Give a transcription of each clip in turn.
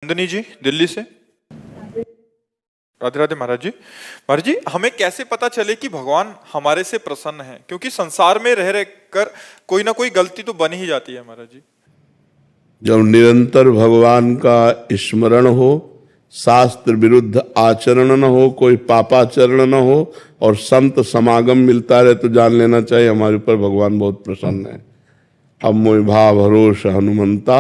नंदिनी जी दिल्ली से। राधे राधे महाराज जी। महाराज जी, हमें कैसे पता चले कि भगवान हमारे से प्रसन्न है? क्योंकि संसार में रह कर कोई ना कोई गलती तो बन ही जाती है महाराज जी। जब निरंतर भगवान का स्मरण हो, शास्त्र विरुद्ध आचरण न हो, कोई पापाचरण न हो और संत समागम मिलता रहे, तो जान लेना चाहिए हमारे ऊपर भगवान बहुत प्रसन्न है। अब मोहि भाव भरोस हनुमंता,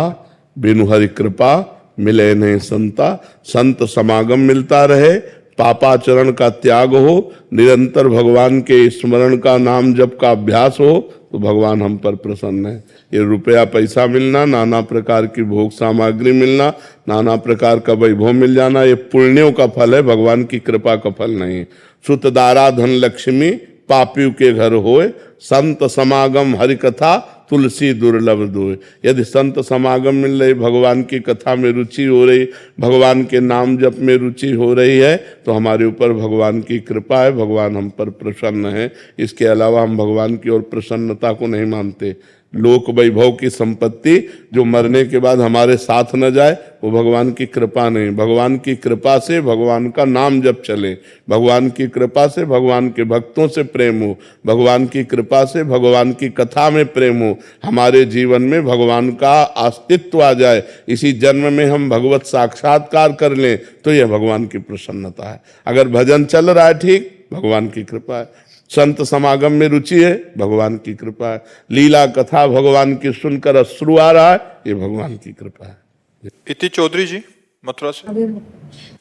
बिनु हरि कृपा मिले नहीं संता। संत समागम मिलता रहे, पापाचरण का त्याग हो, निरंतर भगवान के स्मरण का नाम जप का अभ्यास हो, तो भगवान हम पर प्रसन्न है। ये रुपया पैसा मिलना, नाना प्रकार की भोग सामग्री मिलना, नाना प्रकार का वैभव मिल जाना, ये पुण्यों का फल है, भगवान की कृपा का फल नहीं। सुत दारा धन लक्ष्मी पापियों के घर होए, संत समागम हरि कथा तुलसी दुर्लभ दोए। यदि संत समागम मिल रही, भगवान की कथा में रुचि हो रही, भगवान के नाम जप में रुचि हो रही है, तो हमारे ऊपर भगवान की कृपा है, भगवान हम पर प्रसन्न है। इसके अलावा हम भगवान की ओर प्रसन्नता को नहीं मानते। लोक वैभव की संपत्ति जो मरने के बाद हमारे साथ न जाए, वो भगवान की कृपा नहीं। भगवान की कृपा से भगवान का नाम जप चले, भगवान की कृपा से भगवान के भक्तों से प्रेम हो, भगवान की कृपा से भगवान की कथा में प्रेम हो, हमारे जीवन में भगवान का अस्तित्व आ जाए, इसी जन्म में हम भगवत साक्षात्कार कर लें, तो यह भगवान की प्रसन्नता है। अगर भजन चल रहा है ठीक, भगवान की कृपा है। संत समागम में रुचि है, भगवान की कृपा है। लीला कथा भगवान की सुनकर अश्रु आ रहा है, ये भगवान की कृपा है। इति चौधरी जी मथुरा से।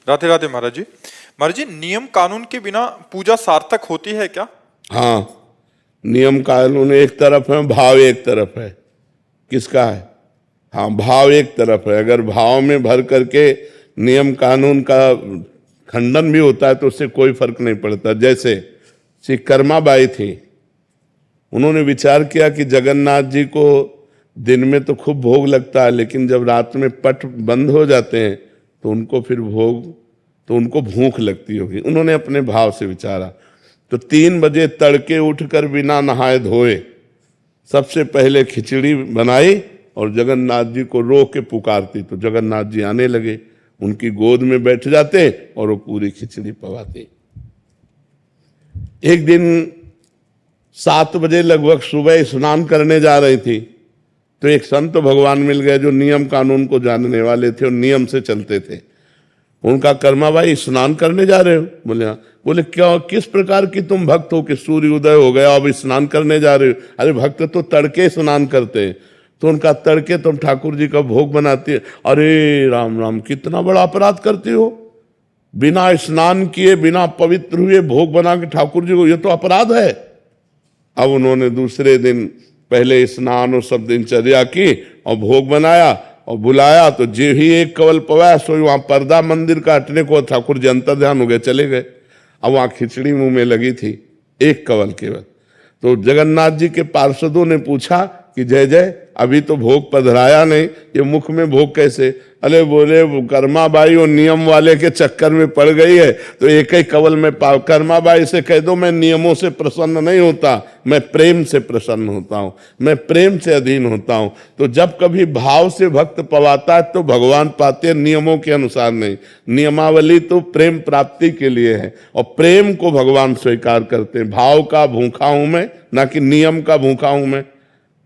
राधे राधे महाराज जी। महाराज जी, नियम कानून के बिना पूजा सार्थक होती है क्या? हाँ, नियम कानून एक तरफ है, भाव एक तरफ है। किसका है? हाँ, भाव एक तरफ है। अगर भाव में भर करके नियम कानून का खंडन भी होता है, तो उससे कोई फर्क नहीं पड़ता। जैसे श्री कर्माबाई थी, उन्होंने विचार किया कि जगन्नाथ जी को दिन में तो खूब भोग लगता है, लेकिन जब रात में पट बंद हो जाते हैं तो उनको फिर भोग, तो उनको भूख लगती होगी। उन्होंने अपने भाव से विचारा, तो 3 बजे तड़के उठकर बिना नहाए धोए सबसे पहले खिचड़ी बनाई और जगन्नाथ जी को रो के पुकारती, तो जगन्नाथ जी आने लगे, उनकी गोद में बैठ जाते और वो पूरी खिचड़ी पवाते। एक दिन 7 बजे लगभग सुबह स्नान करने जा रही थी, तो एक संत भगवान मिल गए जो नियम कानून को जानने वाले थे और नियम से चलते थे। उनका, कर्माबाई स्नान करने जा रहे हो? बोले हाँ। बोले क्यों, किस प्रकार की तुम भक्त हो कि सूर्य उदय हो गया अब स्नान करने जा रहे हो? अरे भक्त तो तड़के स्नान करते हैं। तो उनका, तड़के तुम ठाकुर जी का भोग बनाती है? अरे राम राम, कितना बड़ा अपराध करती हो, बिना स्नान किए बिना पवित्र हुए भोग बना के ठाकुर जी को, ये तो अपराध है। अब उन्होंने दूसरे दिन पहले स्नान और सब दिनचर्या की और भोग बनाया और बुलाया, तो जे ही एक कवल पवाया, सो वहां पर्दा मंदिर का हटने को, ठाकुर जी अंतर ध्यान हो गए, चले गए। अब वहां खिचड़ी मुंह में लगी थी, एक कवल केवल। तो जगन्नाथ जी के पार्षदों ने पूछा कि जय जय, अभी तो भोग पधराया नहीं, ये मुख में भोग कैसे? अरे बोले, कर्माबाई और नियम वाले के चक्कर में पड़ गई है, तो एक ही कवल में पाव। कर्माबाई से कह दो, मैं नियमों से प्रसन्न नहीं होता, मैं प्रेम से प्रसन्न होता हूँ, मैं प्रेम से अधीन होता हूँ। तो जब कभी भाव से भक्त पवाता है तो भगवान पाते हैं, नियमों के अनुसार नहीं। नियमावली तो प्रेम प्राप्ति के लिए है और प्रेम को भगवान स्वीकार करते हैं। भाव का भूखा हूं मैं, ना कि नियम का भूखा हूं मैं।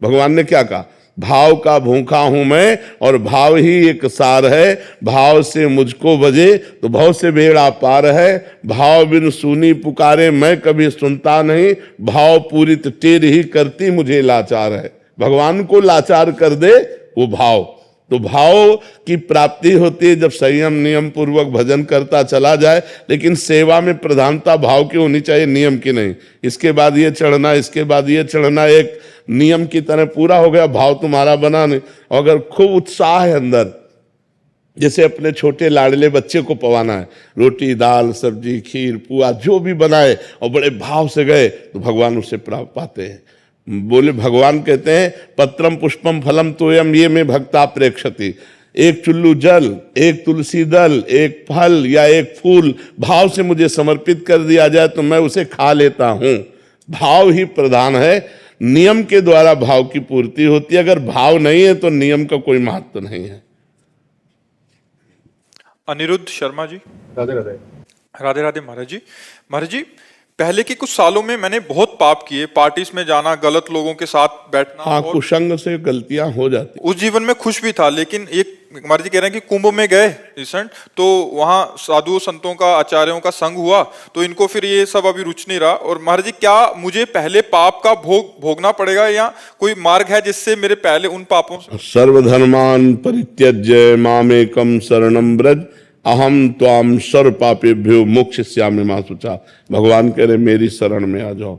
भगवान ने क्या कहा? भाव का भूखा हूं मैं और भाव ही एक सार है। भाव से मुझको बजे तो भाव से बेड़ा पार है। भाव बिन सुनी पुकारे मैं कभी सुनता नहीं। भाव पूरित टेर ही करती मुझे लाचार है। भगवान को लाचार कर दे वो भाव। तो भाव की प्राप्ति होती है जब संयम नियम पूर्वक भजन करता चला जाए, लेकिन सेवा में प्रधानता भाव की होनी चाहिए, नियम की नहीं। इसके बाद ये चढ़ना, इसके बाद ये चढ़ना, एक नियम की तरह पूरा हो गया, भाव तुम्हारा बना नहीं। अगर खूब उत्साह है अंदर, जैसे अपने छोटे लाडले बच्चे को पवाना है, रोटी दाल सब्जी खीर पुआ जो भी बनाए और बड़े भाव से गए, तो भगवान उसे प्राप्त पाते हैं। बोले, भगवान कहते हैं पत्रम पुष्पम फलम तोयम ये में भक्ता प्रेक्षति। एक चुल्लू जल, एक तुलसी दल, एक फल या एक फूल भाव से मुझे समर्पित कर दिया जाए तो मैं उसे खा लेता हूं। भाव ही प्रधान है। नियम के द्वारा भाव की पूर्ति होती है। अगर भाव नहीं है तो नियम का कोई महत्व नहीं है। अनिरुद्ध शर्मा जी। राधे राधे। राधे राधे महाराज जी। महाराज जी, पहले के कुछ सालों में मैंने बहुत पाप किए, पार्टीज में जाना, गलत लोगों के साथ बैठना, हाँ, और कुसंग से गलतियां हो जाती। उस जीवन में खुश भी था। लेकिन एक महाराज जी कह रहे हैं कि कुंभ में गए रिसेंट, तो वहां साधुओं संतों का, आचार्यों का संग हुआ, तो इनको फिर ये सब अभी रुच नहीं रहा। और महाराज जी, क्या मुझे पहले पाप का भोगना पड़ेगा, या कोई मार्ग है जिससे मेरे पहले उन पापों से? सर्वधर्मान परित्यज्य मामेकम शरणम ब्रज अहम त्वाम सर्व पापेभ्यो मोक्षयिष्यामि मा शुचा। भगवान कह रहे मेरी शरण में आ जाओ।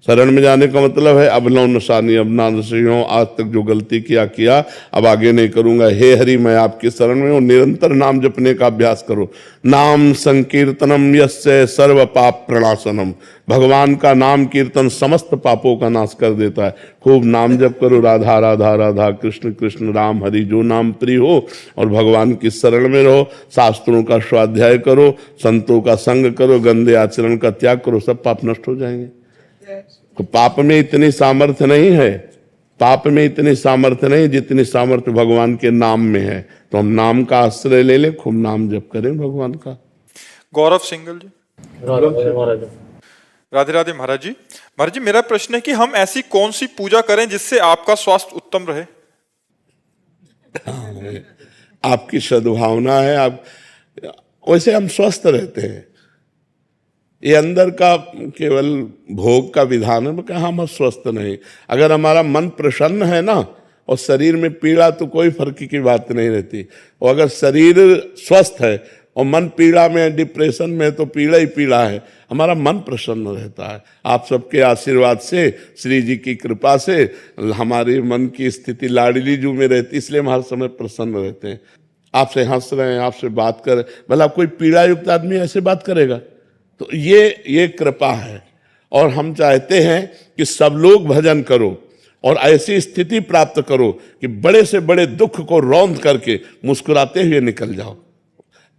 शरण में जाने का मतलब है अब नो नशानी, अब ना नशे हो, आज तक जो गलती किया अब आगे नहीं करूंगा। हे हरि, मैं आपकी शरण में हूं। निरंतर नाम जपने का अभ्यास करो। नाम संकीर्तनम यस्य सर्व पाप प्रणाशनम। भगवान का नाम कीर्तन समस्त पापों का नाश कर देता है। खूब नाम जप करो, राधा राधा राधा, कृष्ण कृष्ण राम हरि, जो नाम प्रिय हो, और भगवान की शरण में रहो। शास्त्रों का स्वाध्याय करो, संतों का संग करो, गंदे आचरण का त्याग करो, सब पाप नष्ट हो जाएंगे। तो पाप में इतनी सामर्थ्य नहीं है, पाप में इतनी सामर्थ्य नहीं जितनी सामर्थ्य भगवान के नाम में है। तो हम नाम का आश्रय ले लें, खूब नाम जप करें भगवान का। गौरव सिंगल जी। राधे राधे महाराज। राधे राधे महाराज जी। महाराज जी, मेरा प्रश्न है कि हम ऐसी कौन सी पूजा करें जिससे आपका स्वास्थ्य उत्तम रहे? आपकी सद्भावना है, आप वैसे हम स्वस्थ रहते हैं। ये अंदर का केवल भोग का विधान है, कहा हम स्वस्थ नहीं। अगर हमारा मन प्रसन्न है ना, और शरीर में पीड़ा, तो कोई फर्क की बात नहीं रहती। और अगर शरीर स्वस्थ है और मन पीड़ा में, डिप्रेशन में, तो पीड़ा ही पीड़ा है। हमारा मन प्रसन्न रहता है। आप सबके आशीर्वाद से, श्री जी की कृपा से हमारे मन की स्थिति लाडली जू में रहती, इसलिए हम हर समय प्रसन्न रहते हैं। आपसे हंस रहे हैं, आपसे बात कर, भला कोई पीड़ा युक्त आदमी ऐसे बात करेगा? तो ये कृपा है। और हम चाहते हैं कि सब लोग भजन करो और ऐसी स्थिति प्राप्त करो कि बड़े से बड़े दुख को रौंद करके मुस्कुराते हुए निकल जाओ।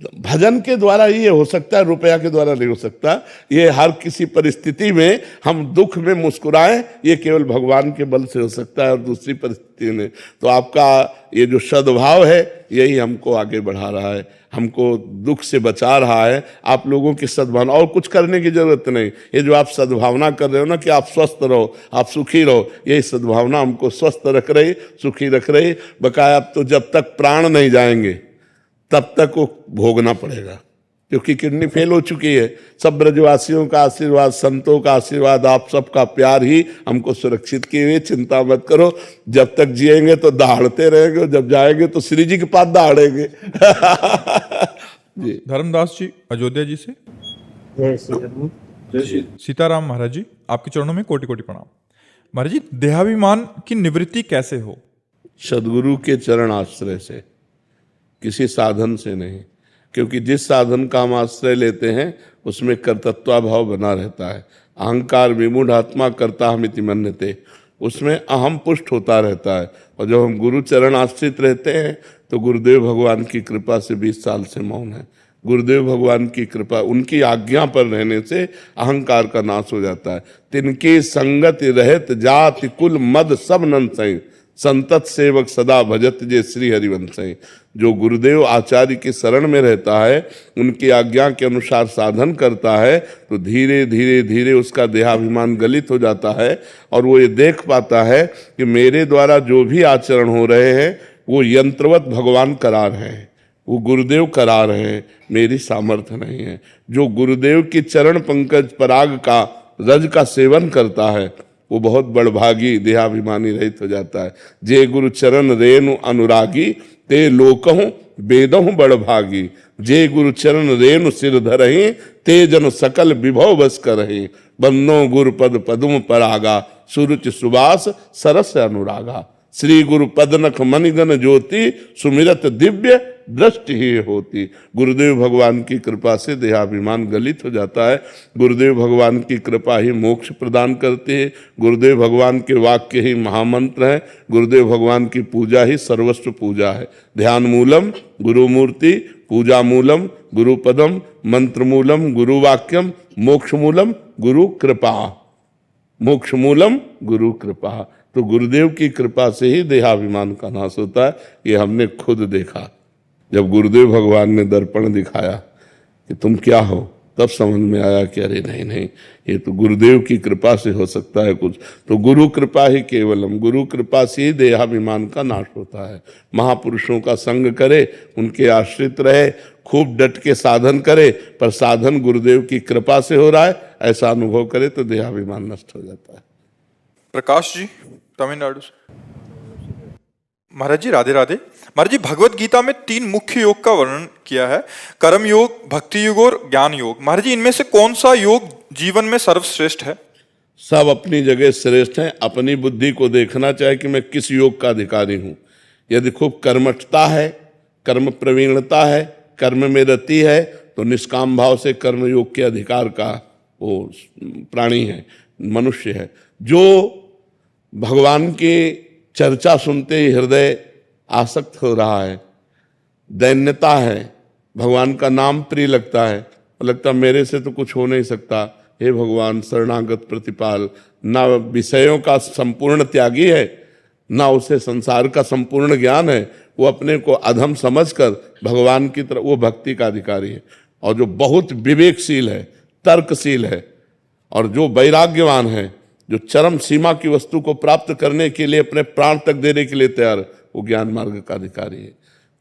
भजन के द्वारा ये हो सकता है, रुपया के द्वारा नहीं हो सकता। ये हर किसी परिस्थिति में हम दुख में मुस्कुराएं, ये केवल भगवान के बल से हो सकता है, और दूसरी परिस्थिति में। तो आपका ये जो सद्भाव है, यही हमको आगे बढ़ा रहा है, हमको दुख से बचा रहा है। आप लोगों की सद्भावना, और कुछ करने की जरूरत नहीं। ये जो आप सद्भावना कर रहे हो ना, कि आप स्वस्थ रहो, आप सुखी रहो, यही सद्भावना हमको स्वस्थ रख रही, सुखी रख रही। बकाया अब तो जब तक प्राण नहीं जाएंगे तब तक वो भोगना पड़ेगा, क्योंकि किडनी फेल हो चुकी है। सब ब्रजवासियों का आशीर्वाद, संतों का आशीर्वाद, आप सबका प्यार ही हमको सुरक्षित किए हुए। चिंता मत करो, जब तक जिएंगे तो दहाड़ते रहेंगे, जब जाएंगे तो श्री जी के पास दहाड़ेंगे। जी। धर्मदास जी अयोध्या जी से। जय श्री राम। सीताराम महाराज जी, आपके चरणों में कोटि कोटि प्रणाम। महाराज जी, देहाभिमान की निवृत्ति कैसे हो? सदगुरु के चरण आश्रय से, किसी साधन से नहीं। क्योंकि जिस साधन का हम आश्रय लेते हैं उसमें कर्तृत्व भाव बना रहता है। अहंकार विमूढ़ आत्मा कर्ता हमिति मन्यते, उसमें अहम पुष्ट होता रहता है। और जब हम गुरु चरण आश्रित रहते हैं तो गुरुदेव भगवान की कृपा से 20 साल से मौन है। गुरुदेव भगवान की कृपा, उनकी आज्ञा पर रहने से अहंकार का नाश हो जाता है। तिनके संगति रहत जाति कुल मद सब नंसई, संतत सेवक सदा भजत जे श्री हरिवंशई। जो गुरुदेव आचार्य की शरण में रहता है, उनकी आज्ञा के अनुसार साधन करता है, तो धीरे धीरे धीरे उसका देहाभिमान गलित हो जाता है। और वो ये देख पाता है कि मेरे द्वारा जो भी आचरण हो रहे हैं वो यंत्रवत भगवान करा रहे हैं, वो गुरुदेव करा रहे हैं, मेरी सामर्थ्य नहीं है। जो गुरुदेव की चरण पंकज पराग का रज का सेवन करता है वो बहुत बड़भागी, देहाभिमानी रहित हो जाता है। जे गुरु चरण रेणु अनुरागी, ते लोकहु वेदहु बड़भागी। जे गुरु चरण रेणु सिर धरहि, ते जन सकल विभव बस करहि। बन्नो गुरु पद पदुम परागा, सुरुचि सुबास सरस अनुरागा। श्री गुरु पदनख मनिगन ज्योति, सुमिरत दिव्य दृष्टि ही होती। गुरुदेव भगवान की कृपा से देहाभिमान गलित हो जाता है। गुरुदेव भगवान की कृपा ही मोक्ष प्रदान करती है। गुरुदेव भगवान के वाक्य ही महामंत्र है। गुरुदेव भगवान की पूजा ही सर्वस्व पूजा है। ध्यान मूलम गुरु मूर्ति, पूजा मूलम गुरु पदम, मंत्र मूलम गुरु वाक्यम, मोक्ष मूलम गुरु कृपा। मोक्ष मूलम गुरु कृपा। तो गुरुदेव की कृपा से ही देहाभिमान का नाश होता है। ये हमने खुद देखा। जब गुरुदेव भगवान ने दर्पण दिखाया कि तुम क्या हो, तब समझ में आया कि अरे नहीं नहीं, ये तो गुरुदेव की कृपा से हो सकता है कुछ। तो गुरु कृपा ही केवलम, गुरु कृपा से ही देहाभिमान का नाश होता है। महापुरुषों का संग करे, उनके आश्रित रहे, खूब डट के साधन करे, पर साधन गुरुदेव की कृपा से हो रहा है ऐसा अनुभव करे तो देहाभिमान नष्ट हो जाता है। प्रकाश जी, तमिलनाडु से। महाराज जी राधे राधे। महाराज जी, भगवत गीता में 3 मुख्य योग का वर्णन किया है, कर्म योग, भक्ति योग और ज्ञान योग। महाराज जी, इनमें से कौन सा योग जीवन में सर्वश्रेष्ठ है? सब अपनी जगह श्रेष्ठ हैं। अपनी बुद्धि को देखना चाहिए कि मैं किस योग का अधिकारी हूं। यदि खूब कर्मठता है, कर्म प्रवीणता है, कर्म में रति है, तो निष्काम भाव से कर्म योग के अधिकार का वो प्राणी है, मनुष्य है। जो भगवान की चर्चा सुनते ही हृदय आसक्त हो रहा है, दैन्यता है, भगवान का नाम प्रिय लगता है, लगता मेरे से तो कुछ हो नहीं सकता, हे भगवान शरणागत प्रतिपाल। ना विषयों का संपूर्ण त्यागी है, ना उसे संसार का संपूर्ण ज्ञान है, वो अपने को अधम समझकर भगवान की तरफ, वो भक्ति का अधिकारी है। और जो बहुत विवेकशील है, तर्कशील है, और जो वैराग्यवान है, जो चरम सीमा की वस्तु को प्राप्त करने के लिए अपने प्राण तक देने के लिए तैयार, वो ज्ञान मार्ग का अधिकारी है।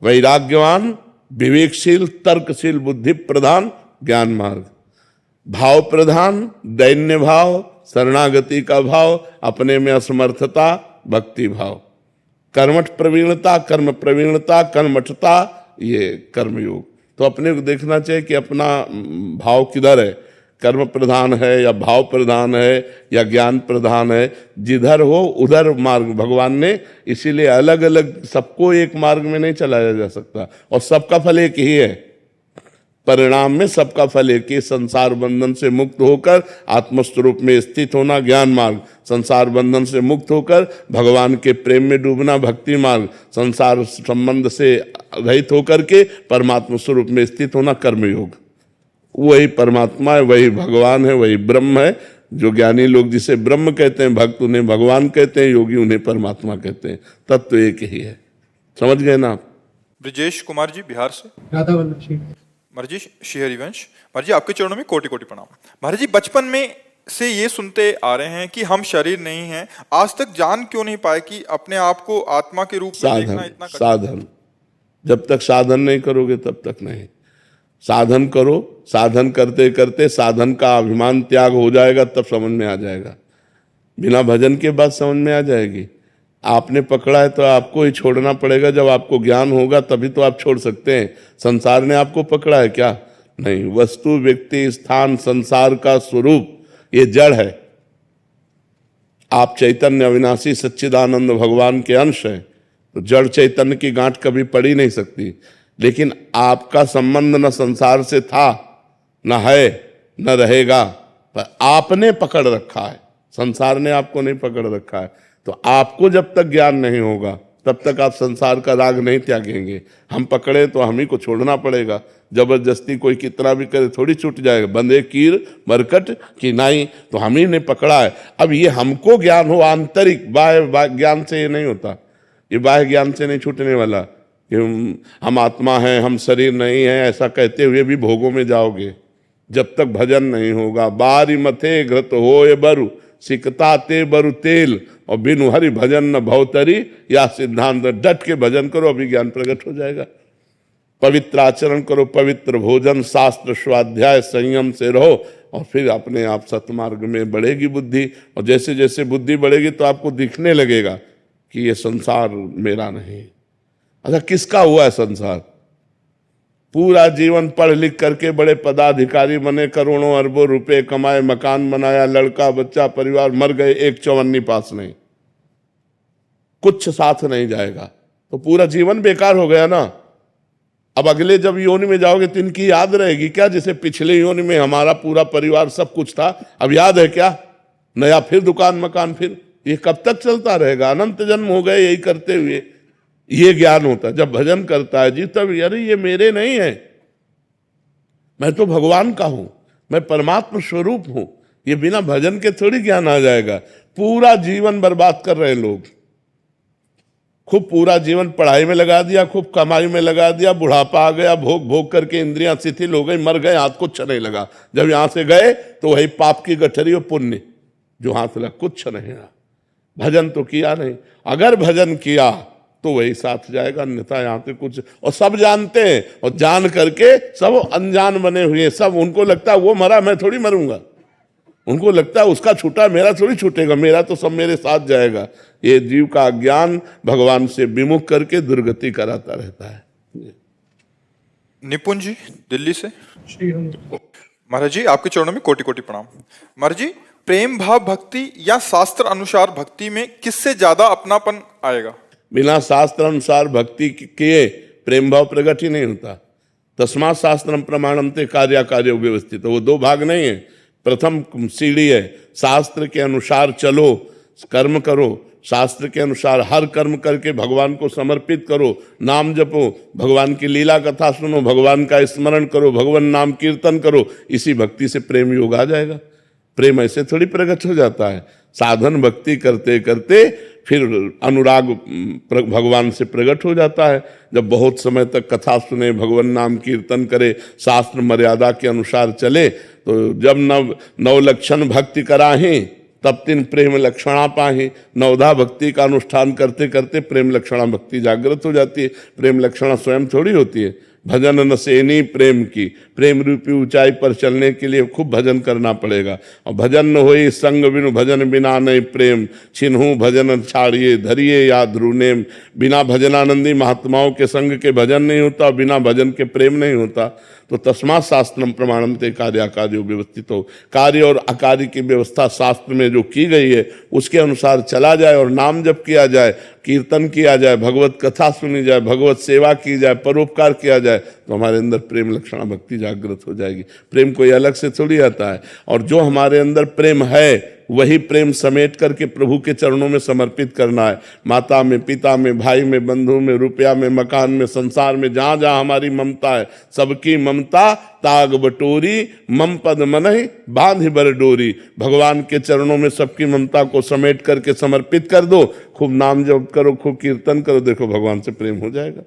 वैराग्यवान, विवेकशील, तर्कशील, बुद्धि प्रधान ज्ञान मार्ग, भाव प्रधान दैन्य भाव, शरणागति का भाव, अपने में असमर्थता भक्ति भाव, कर्मठ प्रवीणता, कर्म प्रवीणता, कर्मठता, ये कर्मयोग। तो अपने को देखना चाहिए कि अपना भाव किधर है, कर्म प्रधान है या भाव प्रधान है या ज्ञान प्रधान है। जिधर हो उधर मार्ग भगवान ने इसीलिए अलग अलग, सबको एक मार्ग में नहीं चलाया जा सकता, और सबका फल एक ही है। परिणाम में सबका फल एक ही, संसार बंधन से मुक्त होकर आत्मस्वरूप में स्थित होना ज्ञान मार्ग, संसार बंधन से मुक्त होकर भगवान के प्रेम में डूबना भक्ति मार्ग, संसार संबंध से रहित होकर के परमात्मा स्वरूप में स्थित होना कर्मयोग। वही परमात्मा है, वही भगवान है, वही ब्रह्म है। जो ज्ञानी लोग जिसे ब्रह्म कहते हैं, भक्त उन्हें भगवान कहते हैं, योगी उन्हें परमात्मा कहते हैं। तत्व एक ही है। समझ गए ना आप? ब्रिजेश कुमार जी बिहार से। राधा वल्लभ जी। महाराज जी श्री हरिवंश। महाराज जी, आपके चरणों में कोटि कोटि प्रणाम। महाराज जी, बचपन में से ये सुनते आ रहे हैं कि हम शरीर नहीं हैं, आज तक जान क्यों नहीं पाए कि अपने आप को आत्मा के रूप में देखना इतना कठिन? साधन, जब तक साधन नहीं करोगे तब तक नहीं। साधन करो, साधन करते करते साधन का अभिमान त्याग हो जाएगा, तब समझ में आ जाएगा। बिना भजन के बाद समझ में आ जाएगी। आपने पकड़ा है तो आपको ही छोड़ना पड़ेगा। जब आपको ज्ञान होगा तभी तो आप छोड़ सकते हैं। संसार ने आपको पकड़ा है क्या? नहीं। वस्तु, व्यक्ति, स्थान, संसार का स्वरूप ये जड़ है। आप चैतन्य अविनाशी सच्चिदानंद भगवान के अंश हैं, तो जड़ चैतन्य की गांठ कभी पड़ी नहीं सकती। लेकिन आपका संबंध न संसार से था, न है, न रहेगा, पर आपने पकड़ रखा है। संसार ने आपको नहीं पकड़ रखा है। तो आपको जब तक ज्ञान नहीं होगा तब तक आप संसार का राग नहीं त्यागेंगे। हम पकड़े तो हम ही को छोड़ना पड़ेगा। जबरदस्ती कोई कितना भी करे थोड़ी छूट जाएगा। बंदे कीर मरकट की नाई, तो हम ही ने पकड़ा है। अब ये हमको ज्ञान हो आंतरिक, बाह्य ज्ञान से ये नहीं होता। ये बाह्य ज्ञान से नहीं छूटने वाला कि हम आत्मा हैं, हम शरीर नहीं है, ऐसा कहते हुए भी भोगों में जाओगे जब तक भजन नहीं होगा। बारी मथे घृत होए बरु, सिकता ते बरु तेल, और बिनु हरि भजन न भवतरी, या सिद्धांत। डट के भजन करो, अभी ज्ञान प्रकट हो जाएगा। पवित्र आचरण करो, पवित्र भोजन, शास्त्र स्वाध्याय, संयम से रहो, और फिर अपने आप सतमार्ग में बढ़ेगी बुद्धि। और जैसे जैसे बुद्धि बढ़ेगी तो आपको दिखने लगेगा कि ये संसार मेरा नहीं। अच्छा, किसका हुआ है संसार? पूरा जीवन पढ़ लिख करके बड़े पदाधिकारी बने, करोड़ों अरबों रुपए कमाए, मकान बनाया, लड़का बच्चा परिवार, मर गए, एक चौवन्नी पास नहीं, कुछ साथ नहीं जाएगा, तो पूरा जीवन बेकार हो गया ना। अब अगले जब योनि में जाओगे तो इनकी याद रहेगी क्या? जैसे पिछले योनि में हमारा पूरा परिवार सब कुछ था, अब याद है क्या? नया फिर दुकान मकान, फिर ये कब तक चलता रहेगा? अनंत जन्म हो गए यही करते हुए। ये ज्ञान होता है जब भजन करता है जी, तब अरे ये मेरे नहीं है, मैं तो भगवान का हूं, मैं परमात्मा स्वरूप हूं। ये बिना भजन के थोड़ी ज्ञान आ जाएगा। पूरा जीवन बर्बाद कर रहे हैं लोग, खूब पूरा जीवन पढ़ाई में लगा दिया, खूब कमाई में लगा दिया, बुढ़ापा आ गया, भोग भोग करके इंद्रियां शिथिल हो गई, मर गए, हाथ कुछ नहीं लगा। जब यहां से गए तो वही पाप की गठरी और पुण्य जो हाथ लगा, कुछ नहीं रहा। भजन तो किया नहीं, अगर भजन किया तो वही साथ जाएगा, अन्यथा यहाँ पे कुछ। और सब जानते हैं, और जान करके सब अनजान बने हुए, सब उनको लगता है वो मरा मैं थोड़ी मरूंगा, उनको लगता है उसका छूटा मेरा थोड़ी छूटेगा, मेरा तो सब मेरे साथ जाएगा। ये जीव का अज्ञान भगवान से विमुख करके दुर्गति कराता रहता है। निपुण जी दिल्ली से। श्री राम। महाराज जी आपके चरणों में कोटि कोटि प्रणाम। महाराज जी, प्रेम भाव भक्ति या शास्त्र अनुसार भक्ति में किससे ज्यादा अपनापन आएगा? बिना शास्त्र अनुसार भक्ति किए प्रेम भाव प्रकट ही नहीं होता। तस्मात् शास्त्रम प्रमाणम ते कार्य कार्य व्यवस्थित, वो दो भाग नहीं है। प्रथम सीढ़ी है शास्त्र के अनुसार चलो, कर्म करो, शास्त्र के अनुसार हर कर्म करके भगवान को समर्पित करो, नाम जपो, भगवान की लीला कथा सुनो, भगवान का स्मरण करो, भगवान नाम कीर्तन करो, इसी भक्ति से प्रेम योग आ जाएगा। प्रेम ऐसे थोड़ी प्रकट हो जाता है, साधन भक्ति करते करते फिर अनुराग भगवान से प्रकट हो जाता है। जब बहुत समय तक कथा सुने, भगवान नाम कीर्तन करे, शास्त्र मर्यादा के अनुसार चले, तो जब नव लक्षण भक्ति कराहें तब तीन प्रेम लक्षणा पाहे। नवधा भक्ति का अनुष्ठान करते करते प्रेम लक्षणा भक्ति जागृत हो जाती है। प्रेम लक्षणा स्वयं थोड़ी होती है, भजन न सेनी प्रेम की। प्रेम रूपी ऊंचाई पर चलने के लिए खूब भजन करना पड़ेगा। और भजन न होई संग बिनु भजन बिना नहीं प्रेम, छिन्हू भजन छाड़िए धरिए या ध्रुनेम। बिना भजनानंदी महात्माओं के संग के भजन नहीं होता, बिना भजन के प्रेम नहीं होता। तो तस्मात् शास्त्रम प्रमाणम ते कार्य कार्य व्यवस्थित हो। कार्य और अकार्य की व्यवस्था शास्त्र में जो की गई है उसके अनुसार चला जाए, और नाम जप किया जाए, कीर्तन किया जाए, भगवत कथा सुनी जाए, भगवत सेवा की जाए, परोपकार किया जाए, तो हमारे अंदर प्रेम लक्षणा भक्ति जागृत हो जाएगी। प्रेम कोई अलग से थोड़ी आता है, और जो हमारे अंदर प्रेम है वही प्रेम समेट करके प्रभु के चरणों में समर्पित करना है। माता में, पिता में, भाई में, बंधु में, रुपया में, मकान में, संसार में, जहाँ जहाँ हमारी ममता है, सबकी ममता ताग बटोरी, मम पद मनहि बांध बर डोरी। भगवान के चरणों में सबकी ममता को समेट करके समर्पित कर दो, खूब नाम जप करो, खूब कीर्तन करो, देखो भगवान से प्रेम हो जाएगा।